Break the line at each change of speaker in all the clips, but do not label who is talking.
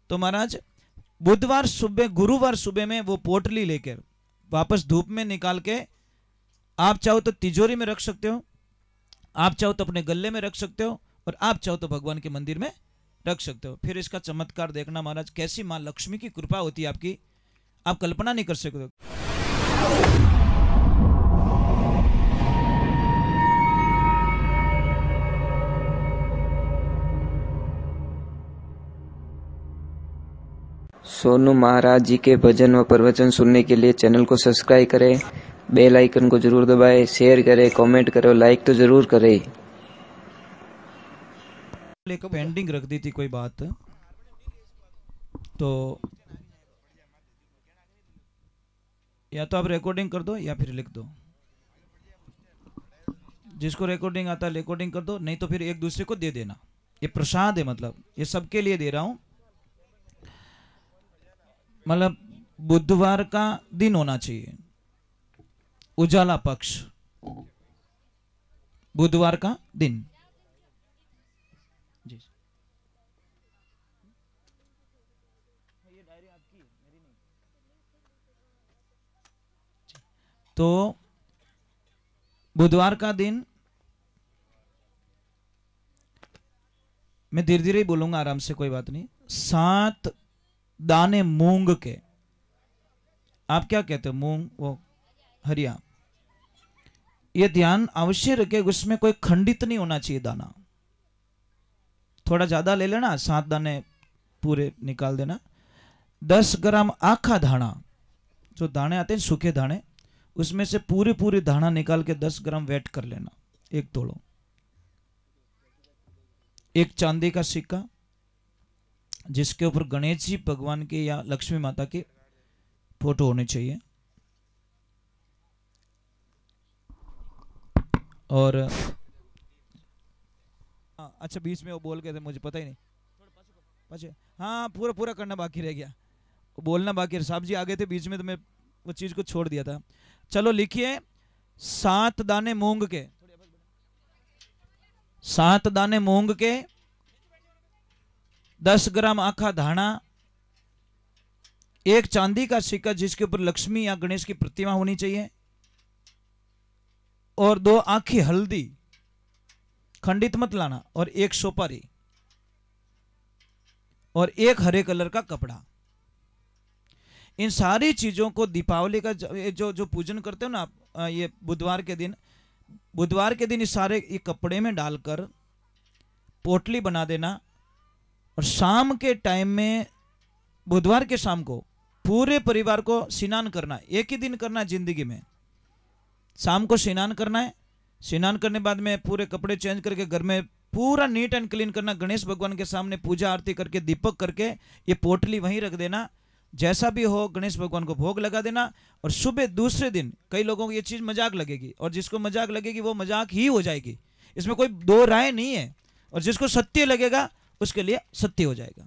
तो महाराज बुधवार सुबह गुरुवार सुबह में वो पोटली लेकर वापस धूप में निकाल के आप चाहो तो तिजोरी में रख सकते हो, आप चाहो तो अपने गले में रख सकते हो, और आप चाहो तो भगवान के मंदिर में रख सकते हो। फिर इसका चमत्कार देखना महाराज, कैसी मां लक्ष्मी की कृपा होती है आपकी, आप कल्पना नहीं कर सकते।
सोनू महाराज जी के भजन व प्रवचन सुनने के लिए चैनल को सब्सक्राइब करें, बेल आइकन को जरूर दबाएं, शेयर करें, कमेंट करें, लाइक तो जरूर करें।
पेंडिंग रख दी थी कोई बात, तो या तो आप रिकॉर्डिंग कर दो या फिर लिख दो। जिसको रिकॉर्डिंग आता है रिकॉर्डिंग कर दो, नहीं तो फिर एक दूसरे को दे देना। ये प्रसाद है, मतलब ये सबके लिए दे रहा हूं। मतलब बुधवार का दिन होना चाहिए, उजाला पक्ष, बुधवार का दिन। जी तो बुधवार का दिन मैं धीरे धीरे ही बोलूंगा, आराम से, कोई बात नहीं। 7 दाने मूंग के, आप क्या कहते हो, मूंग, वो हरिया, ये ध्यान अवश्य रखे, उसमें कोई खंडित नहीं होना चाहिए दाना। थोड़ा ज्यादा ले लेना, 7 दाने पूरे निकाल देना। 10 ग्राम आखा धाना, जो दाने आते हैं सूखे दाने, उसमें से पूरे पूरे दाना निकाल के 10 ग्राम वेट कर लेना, 1 तोड़ो। 1 चांदी का सिक्का जिसके ऊपर गणेश जी भगवान के या लक्ष्मी माता की फोटो होनी चाहिए, और अच्छा बीच में वो बोल गए थे, मुझे पता ही नहीं। हाँ पूरा पूरा करना बाकी रह गया, बोलना बाकी। साहब जी आ गए थे बीच में, तो मैं वो चीज को छोड़ दिया था। चलो लिखिए, 7 दाने मूंग के, 7 दाने मूंग के, 10 ग्राम आखा धाना, 1 चांदी का सिक्का जिसके ऊपर लक्ष्मी या गणेश की प्रतिमा होनी चाहिए, और 2 आखी हल्दी, खंडित मत लाना, और 1 सुपारी, और 1 हरे कलर का कपड़ा। इन सारी चीजों को दीपावली का जो पूजन करते हो ना आप, ये बुधवार के दिन इस सारे ये कपड़े में डालकर पोटली बना देना, और शाम के टाइम में, बुधवार के शाम को पूरे परिवार को स्नान करना है। एक ही दिन करना है जिंदगी में, शाम को स्नान करना है। स्नान करने बाद में पूरे कपड़े चेंज करके घर में पूरा नीट एंड क्लीन करना, गणेश भगवान के सामने पूजा आरती करके दीपक करके ये पोटली वहीं रख देना। जैसा भी हो गणेश भगवान को भोग लगा देना, और सुबह दूसरे दिन, कई लोगों को ये चीज मजाक लगेगी, और जिसको मजाक लगेगी वो मजाक ही हो जाएगी, इसमें कोई दो राय नहीं है, और जिसको सत्य लगेगा उसके लिए सत्य हो जाएगा।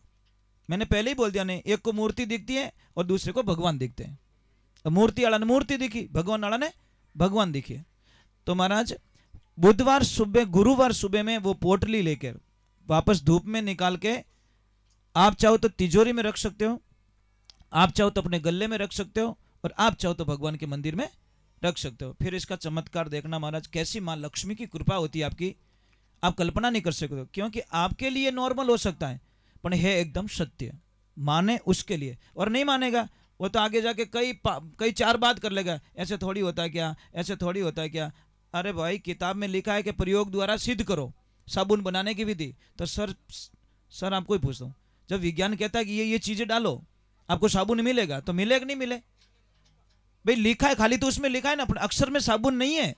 मैंने पहले ही बोल दिया, नहीं, एक को मूर्ति दिखती है और दूसरे को भगवान दिखते हैं। तो मूर्ति वाला ने मूर्ति दिखी, भगवान वाला ने भगवान दिखे। तो महाराज बुधवार सुबह गुरुवार सुबह में वो पोटली लेकर वापस धूप में निकाल के आप चाहो तो तिजोरी में रख सकते हो, आप चाहो तो अपने गले में रख सकते हो, और आप चाहो तो भगवान के मंदिर में रख सकते हो। फिर इसका चमत्कार देखना महाराज, कैसी मां लक्ष्मी की कृपा होती है आपकी, आप कल्पना नहीं कर सकते। क्योंकि आपके लिए नॉर्मल हो सकता है, पर है एकदम सत्य। माने उसके लिए, और नहीं मानेगा वो तो आगे जाके कई 4 बात कर लेगा, ऐसे थोड़ी होता है क्या, ऐसे थोड़ी होता है क्या। अरे भाई किताब में लिखा है कि प्रयोग द्वारा सिद्ध करो साबुन बनाने की विधि। तो सर आपको ही पूछता हूँ, जब विज्ञान कहता है कि ये चीजें डालो आपको साबुन मिलेगा, तो मिले कि नहीं मिले? भाई लिखा है, खाली तो उसमें लिखा है ना, अक्षर में साबुन नहीं है,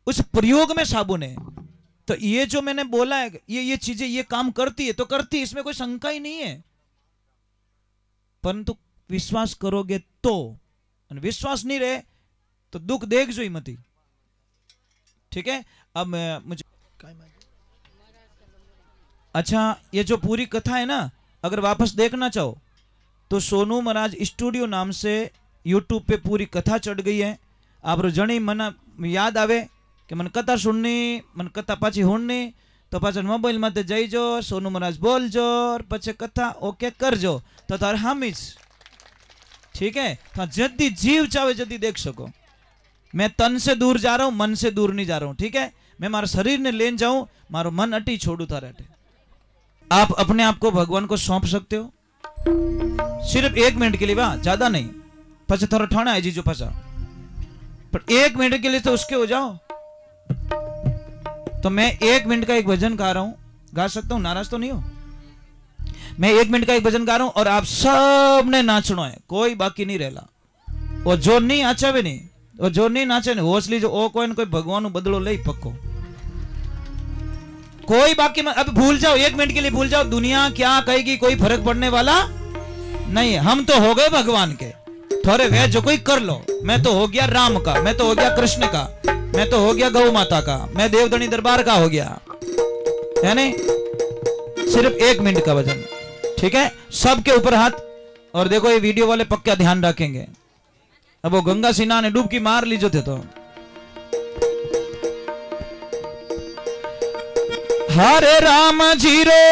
उस प्रयोग में साबुन है। तो ये जो मैंने बोला है, ये चीजें ये काम करती है तो करती है, इसमें कोई शंका ही नहीं है। परंतु विश्वास करोगे तो, विश्वास नहीं रहे तो दुख देख जो ही मती। ठीक है, अब मुझे अच्छा, ये जो पूरी कथा है ना, अगर वापस देखना चाहो तो सोनू महाराज स्टूडियो नाम से यूट्यूब पे पूरी कथा चढ़ गई है। आप जणी मन याद आवे कि मन कथा सुननी, मन कथा पाची होनी, तो पाछा मोबाइल में जईजो, सोनू महाराज बोलजो और पछे कथा ओके करजो तो तार हामीज। ठीक है, तो जल्दी जीव चाहे जल्दी देख सको। मैं तन से दूर जा रहा हूं, मन से दूर नहीं जा रहा हूं। ठीक है, मैं मारा शरीर ने लेन जाऊं, मारो मन अटी छोड़ू थारे अटे। आप अपने आप को भगवान को सौंप सकते हो सिर्फ 1 मिनट के लिए, वाह ज्यादा नहीं। पछे थोड़ा ठाणा है जीजो पाछा, पर 1 मिनट के लिए तो उसके हो जाओ। तो मैं 1 मिनट का एक भजन गा रहा हूं, गा सकता हूं, नाराज तो नहीं हो। मैं 1 मिनट का एक भजन गा रहा हूं और आप सब ने नाचना है, कोई बाकी नहीं रहेला। और जो नहीं आचावे नहीं, और जो नहीं नाचे ने होश लीजो, ओ कोई न कोई भगवान बदलो ले पक्को, कोई बाकी मत। अब भूल जाओ, 1 मिनट के लिए भूल जाओ, दुनिया क्या कहेगी कोई फर्क पड़ने वाला नहीं। हम तो हो गए भगवान के, थोड़े वे जो कोई कर लो। मैं तो हो गया राम का, मैं तो हो गया कृष्ण का, मैं तो हो गया गौ माता का, मैं देवधनी दरबार का हो गया, है नहीं। सिर्फ 1 मिनट का भजन, ठीक है। सबके ऊपर हाथ, और देखो ये वीडियो वाले पक्का ध्यान रखेंगे। अब वो गंगा सिन्हा ने डुबकी मार लीजो थे तो हरे राम जीरो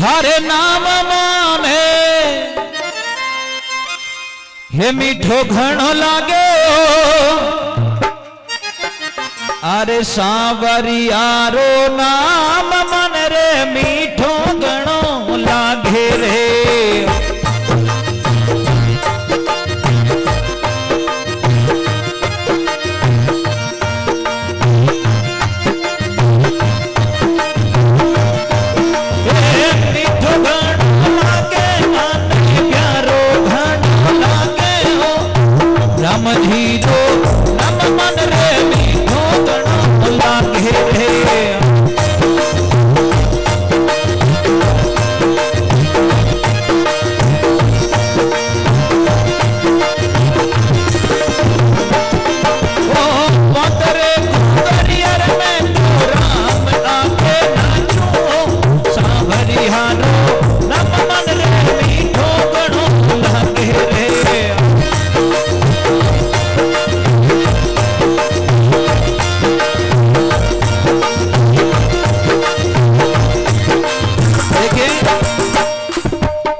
हरे नाम माने हे मीठो घणो लागे अरे सांवरियारो नाम मन रे मीठो घणो लागे रे।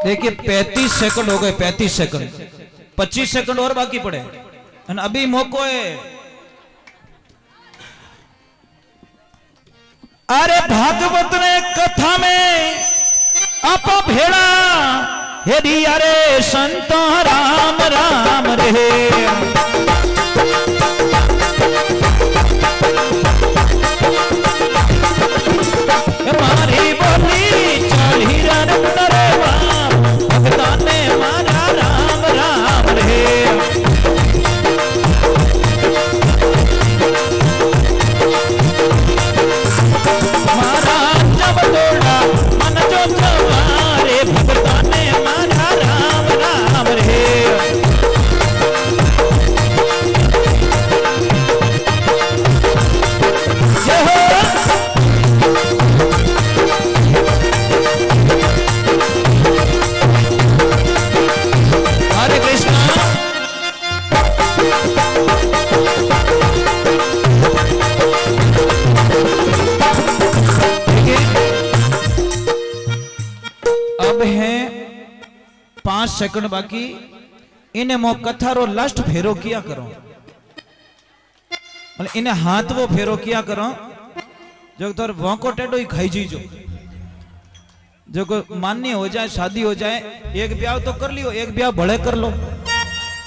देखिए 35 सेकंड हो गए, 35 सेकंड, 25 सेकंड और बाकी पड़े, अभी मौको है। अरे भागवत ने कथा में आप भेड़ा हेरी अरे संत राम राम रे। मारी बोली चढ़ी रे भगताने मारा राम राम रे। मारा जब तोड़ा मन जो जवारे भगताने मारा राम राम रे। अब है 5 सेकंड बाकी, इन्हें मो कथा रो लास्ट फेरो किया करो, इन्हें हाथ वो फेरो किया करो जो तो वोंको टेडो ही खाई जीजो। जो को मान्य हो जाए, शादी हो जाए, एक ब्याह तो कर लियो, एक ब्याह बड़े कर लो।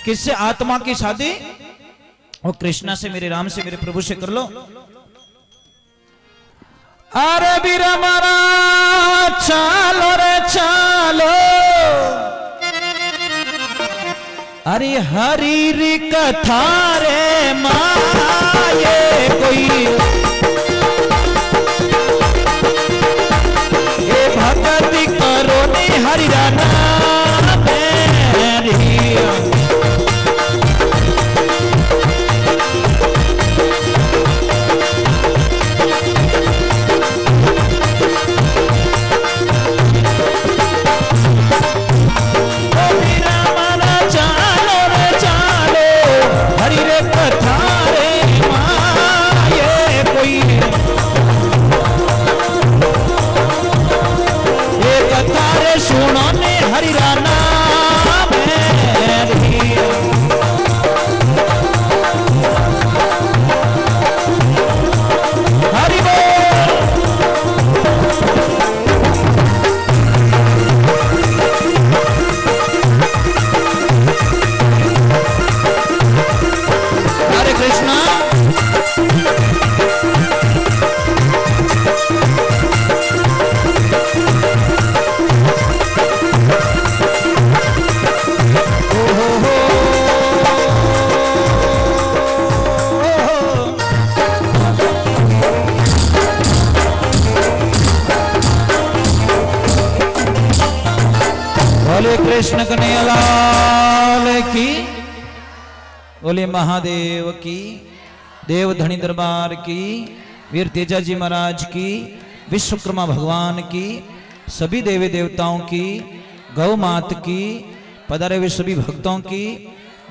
किससे? आत्मा की शादी और कृष्णा से, मेरे राम से, मेरे प्रभु से कर लो। अरे बीरा मारा चालो रे चालो, अरे हरी री कथा रे माये कोई ये भक्ति करो नी हरि राना मेरी। हरी रे कथा रे माये बोले कृष्ण कन्हैया लाल की, बोले महादेव की, देव धनी दरबार की, वीर तेजाजी महाराज की, विश्वकर्मा भगवान की, सभी देवी देवताओं की, गौ मात की, पधारे हुए सभी भक्तों की,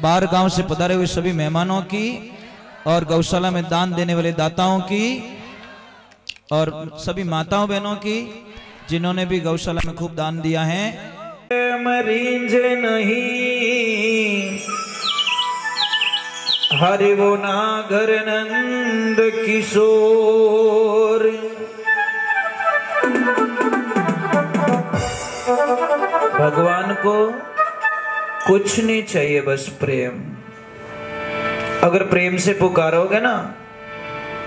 बाहर गांव से पधारे हुए सभी मेहमानों की, और गौशाला में दान देने वाले दाताओं की, और सभी माताओं बहनों की जिन्होंने भी गौशाला में खूब दान दिया है।
मरीज नहीं हरि वो नागर नंद किशोर, भगवान को कुछ नहीं चाहिए, बस प्रेम। अगर प्रेम से पुकारोगे ना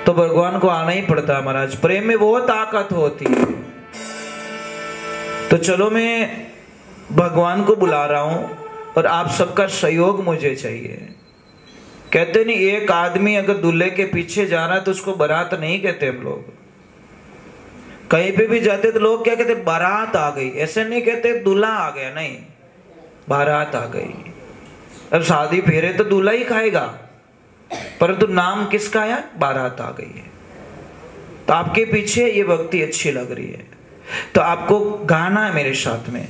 तो भगवान को आना ही पड़ता है महाराज। प्रेम में वो ताकत होती है। तो चलो मैं भगवान को बुला रहा हूं और आप सबका सहयोग मुझे चाहिए। कहते नहीं, एक आदमी अगर दूल्हे के पीछे जा रहा है तो उसको बारात नहीं कहते हम लोग। कहीं पे भी जाते तो लोग क्या कहते, बारात आ गई। ऐसे नहीं कहते दूल्हा आ गया, नहीं, बारात आ गई। अब शादी फेरे तो दूल्हा ही खाएगा, परंतु नाम किसका है, बारात आ गई है। तो आपके पीछे ये भक्ति अच्छी लग रही है तो आपको गाना है मेरे साथ में,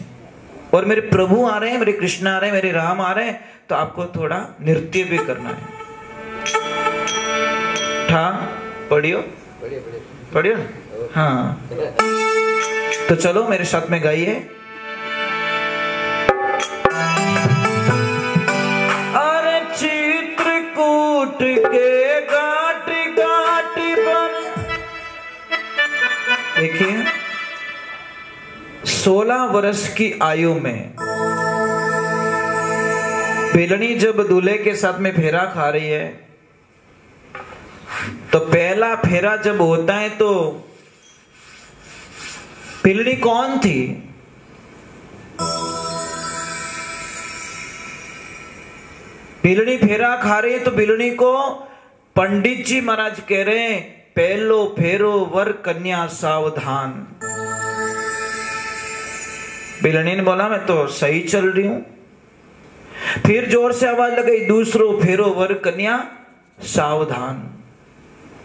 और मेरे प्रभु आ रहे हैं, मेरे कृष्ण आ रहे हैं, मेरे राम आ रहे हैं, तो आपको थोड़ा नृत्य भी करना है। ठा पढ़ियो पढ़ियो, हाँ। तो चलो मेरे साथ में गाइए। अरे चित्रकूट के घाट घाट पर, देखिए 16 वर्ष की आयु में बेलनी जब दूल्हे के साथ में फेरा खा रही है, तो पहला फेरा जब होता है तो बिलनी कौन थी? बिलनी फेरा खा रही है तो बिलनी को पंडित जी महाराज कह रहे हैं, पहलो फेरो वर कन्या सावधान। बिलनी ने बोला मैं तो सही चल रही हूं। फिर जोर से आवाज लगाई, दूसरो फेरो वर कन्या सावधान।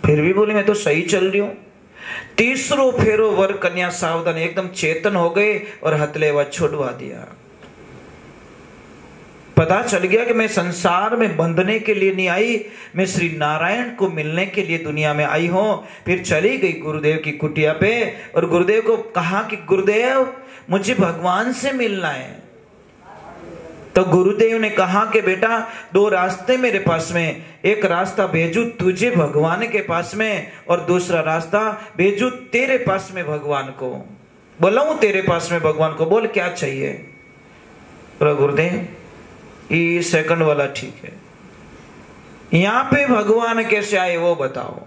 फिर भी बोली मैं तो सही चल रही हूं। तीसरो फेरो वर कन्या सावधान। एकदम चेतन हो गए और हथलेवा छुड़वा दिया। पता चल गया कि मैं संसार में बंधने के लिए नहीं आई, मैं श्री नारायण को मिलने के लिए दुनिया में आई हूं। फिर चली गई गुरुदेव की कुटिया पे और गुरुदेव को कहा कि गुरुदेव मुझे भगवान से मिलना है। तो गुरुदेव ने कहा कि बेटा दो रास्ते मेरे पास में, एक रास्ता भेजू तुझे भगवान के पास में और दूसरा रास्ता भेजू तेरे पास में भगवान को। बोलाऊं तेरे पास में भगवान को, बोल क्या चाहिए? बोला गुरुदेव ये सेकंड वाला ठीक है। यहां पे भगवान कैसे आए वो बताओ।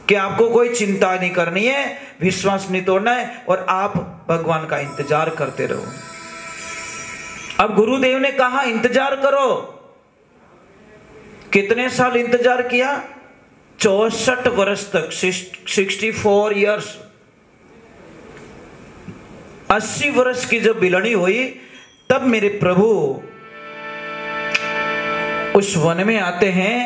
कि आपको कोई चिंता नहीं करनी है, विश्वास नहीं तोड़ना है और आप भगवान का इंतजार करते रहो। अब गुरुदेव ने कहा इंतजार करो। कितने साल इंतजार किया? 64 वर्ष तक, 64 इयर्स। 80 वर्ष की जब बिलनी हुई तब मेरे प्रभु उस वन में आते हैं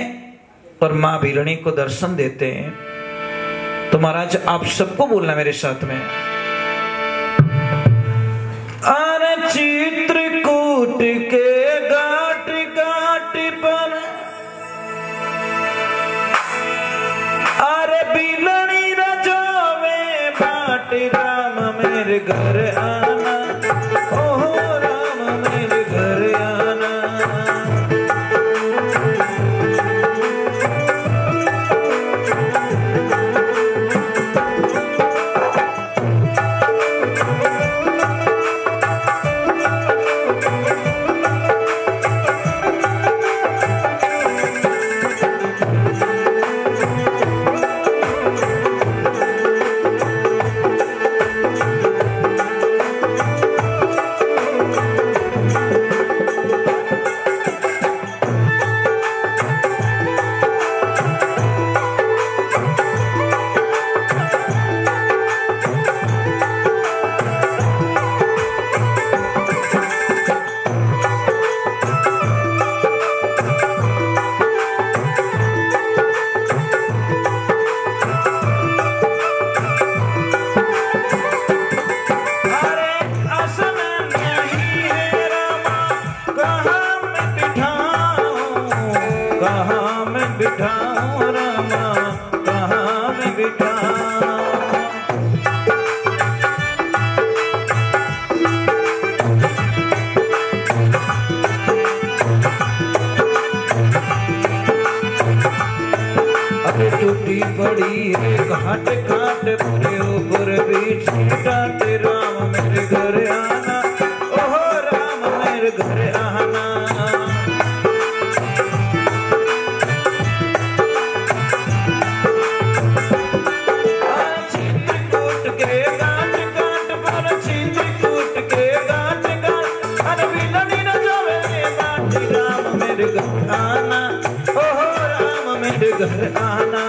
और मां बिलनी को दर्शन देते हैं। तो महाराज आप सबको बोलना मेरे साथ में, अरे चित्रकूट के घाट घाट पर, अरे बिलनी रजावे बाट, राम मेरे घर आना, ओहो राम मेरे घर आना। ऊपर बीच डांटे राम मेरे घर आना, ओहो राम मेरे घर आना। चित्रकूट के गांठ गांठ पर चित्रकूट के गांठ गांठ अरे बिलड़ी न जावे बाटी राम मेरे घर आना, ओहो राम मेरे घर आना।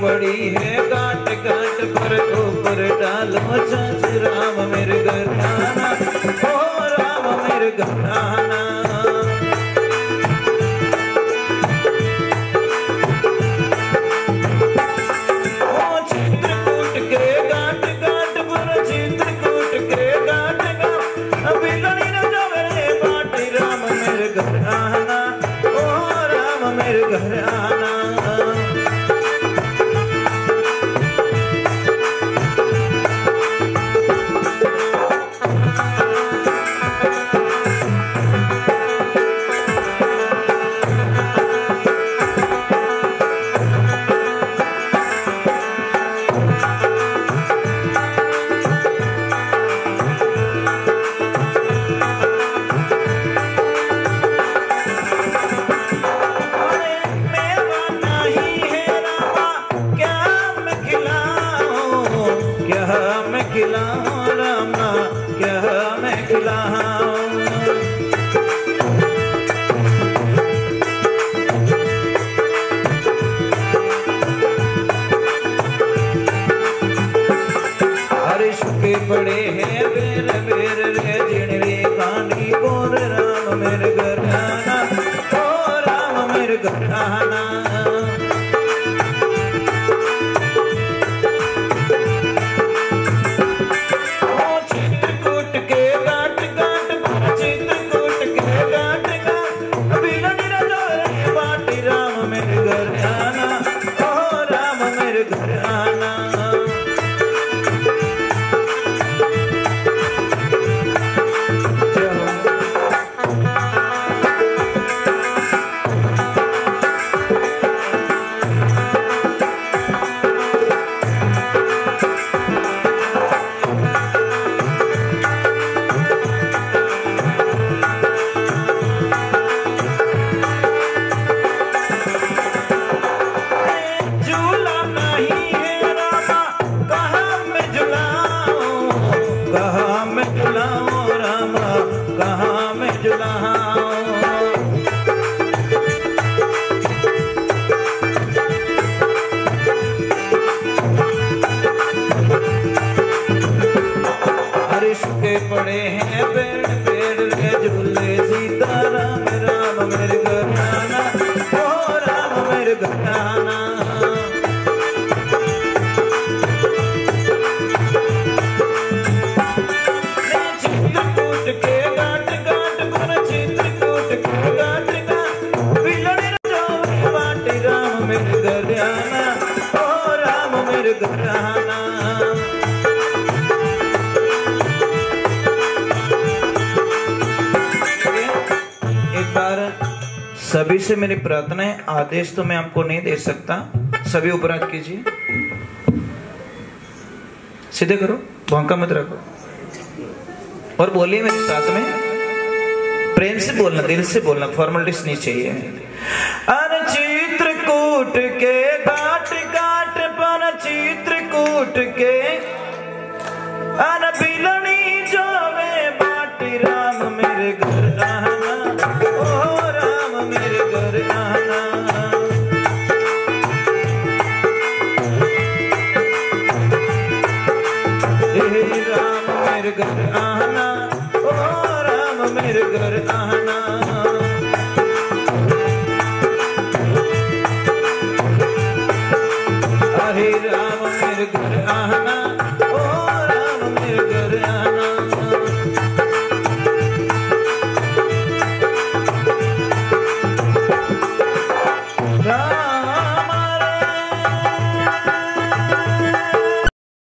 पड़ी है गांठ गांठ पर ऊपर डालो छाछ राम मेरे घर आना, ओ राम मेरे घर आना। ओ चित्रकूट के गांठ गांठ पर चित्रकूट के गांठ गांठ बिलड़ी न जावे बाटी राम मेरे घर आना, ओ राम मेरे घर आना। बड़े हैं बेर बेर रे जिनरी कांडी बोल राम मेरे घर आना, ओ राम मेरे घर आना। ओ चित्रकूट के गांठ गांठ पर चित्रकूट के गांठ गांठ बिलड़ी न जावे बाटी राम मेरे घर आना, ओ राम मेरे घर आना। पड़े हैं पेड़ पेड़ के झूले सीता राम राम मेरे घर आना, ओ राम मेरे घर आना। चित्रकूट के गांठ गांठ पर चित्रकूट के गांठ गांठ बिलड़ी न जावे बाटी राम मेरे घर आना, ओ राम मेरे घर आना। सभी से मेरी प्रार्थना है, आदेश तो मैं आपको नहीं दे सकता, सभी उपराध कीजिए, सीधे करो, भौंका मत रखो और बोलिए मेरे साथ में, प्रेम से बोलना, दिल से बोलना, फॉर्मेलिटीज नहीं चाहिए। अरे चित्रकूट के गांठ गांठ पर चित्रकूट के अरे बिलड़ी जावे बाटी राम मेरे घर आना, ओ राम मेरे राम